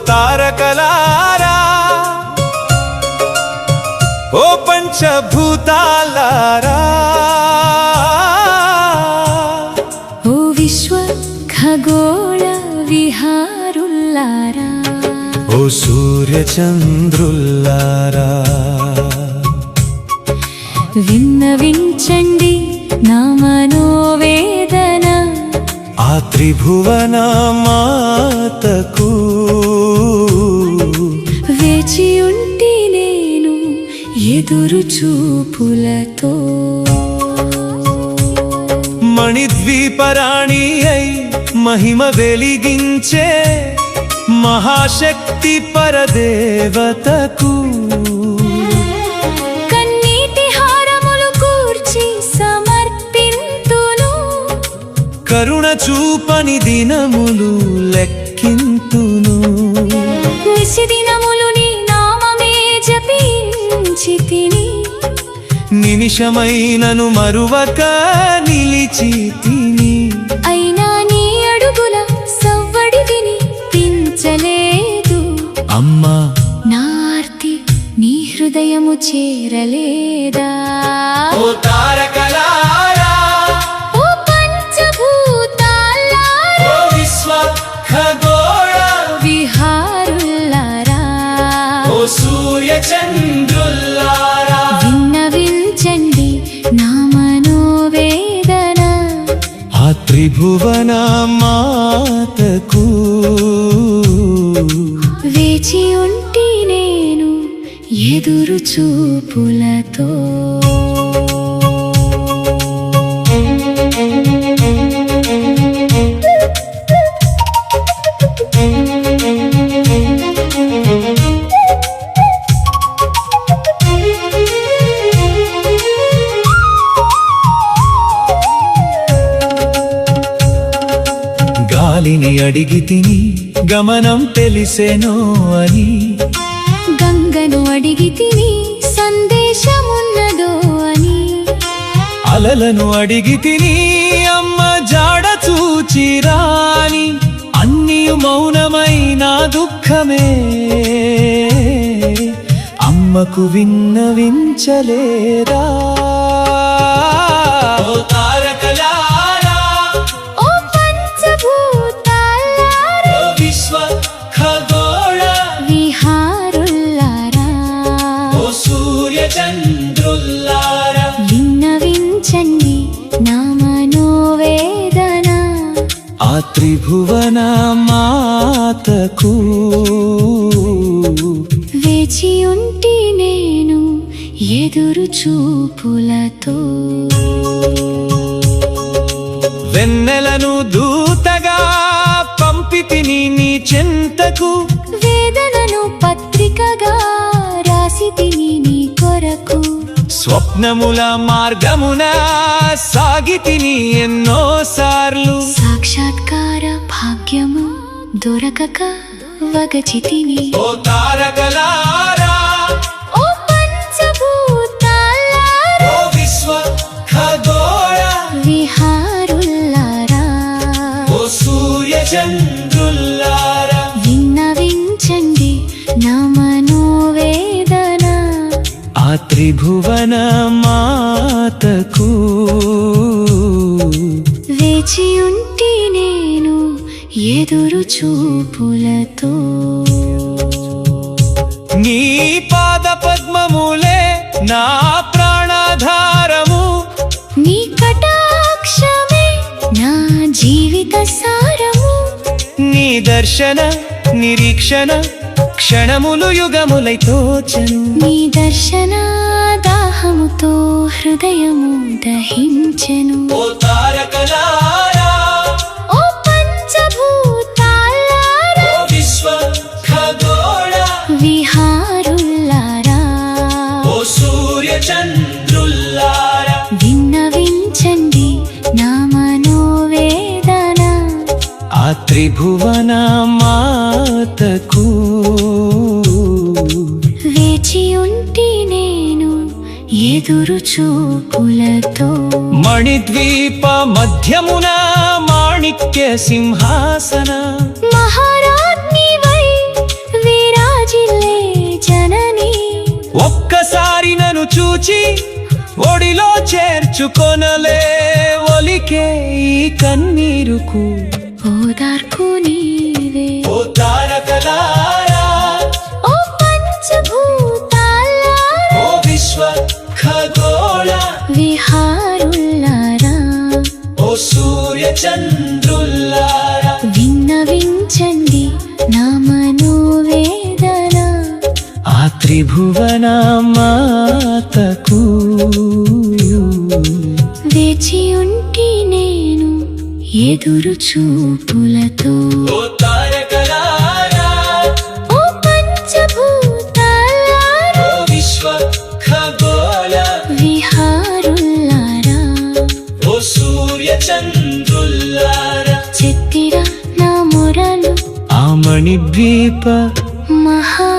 తారకలారా ఓ పంచభూతాలారా ఓ విశ్వ ఖగోళ విహారులారా ఓ సూర్యచంద్రులారా విన్నవించండి నా మనోవేదన ఆ త్రిభువన మాతకు వేచి ఉంటి నేను ఎదురు చూపులతో మణిద్వీపరాణి అయి మహిమ వెలిగించే మహాశక్తి పరదేవతకు కన్నీటి హారములు కూర్చి సమర్పింతును కరుణ చూపని దినములు లెక్కింతును నిశిదినములు నీ నామమే జపించి తిని నిమిషమైనను మరువక నిలిచి తిని అయినా నీ అడుగుల సవ్వడి విని పించలేదు అమ్మా నార్తి నీ హృదయము చేరలేదా ఓ తారకలారా ఓ పంచభూతాలారా ఓ విశ్వ ఖగోళ విహారులారా ఓ సూర్యచంద్రులారా విన్నవించండి నా మనోవేదన ఆ త్రిభువన మాతకు వేచి ఉంటి నేను ఎదురు చూపులతో గాలిని అడిగి తిని గమనం తెలిసెనో అని గంగను అడిగి తిని సందేశమున్నదో అని అలలను అడిగి తిని అమ్మ జాడ చూచిరాని అన్ని మౌనమైన దుఃఖమే అమ్మకు విన్నవించలేరా ఓ తారకలారా ఓ పంచభూతాలారా ఓ విశ్వ ఖగోళ విహారులారా ఓ సూర్యచంద్రులారా విన్నవించండి నా మనోవేదన ఆ త్రిభువన మాతకు వేచి ఉంటి నేను ఎదురు చూపులతో వెన్నెలను దూతగా పంపితిని నీ చెంతకు వేదనను పత్రికగా రాసి తిని నీ కొరకు స్వప్నముల మార్గమున సాగితిని ఎన్నో సార్లు సాక్షాత్కార భాగ్యము దొరకక వగచితిని ఓ తారకలారా ఓ పంచభూతాలారా ఓ విశ్వ ఖగోళ విహారులారా ఓ సూర్యచంద్రులారా విన్నవించండి నా మనోవేదన ఆ త్రిభువన మాతకు వేచి ఉంటి నేను ఎదురు చూపులతో నీ పాద పద్మములే నా ప్రాణాధారము నీ కటాక్షమే నా జీవిత సారము నీ దర్శన నిరీక్షణ క్షణములు యుగములై తోచను నీ దర్శన దాహముతో హృదయము దహించెను ఓ తారకలారా ఓ పంచభూతాలారా ఓ విశ్వ ఖగోళ విహారులారా ఓ సూర్యచంద్రులారా విన్నవించండి నా మనోవేదన ఆ త్రిభువన మాతకు వేచి ఉంటి నేను ఎదురు చూపులతో మణిద్వీప మధ్యమున మాణిక్య సింహాసన మహారాజ్ఞివై చూచి ఒడిలో చేర్చుకొనలే ఒలికే ఈ కన్నీరుకు ఓదార్పు నీవే ఓ తారకలారా ఓ పంచభూతాలారా ఓ విశ్వ ఖగోళ విహారులారా ఓ సూర్య చంద్రులారా విన్నవించండి నా మనోవేదన ఆ త్రిభువన మాతకు వేచి ఉంటి నేను ఎదురు చూపులతో ఓ తారకలారా ఓ పంచభూతాలారా ఓ విశ్వ ఖగోళ విహారులారా ఓ సూర్య చంద్రులారా చెత్తిరా నా మొరలు ఆమణి ద్వీప మహా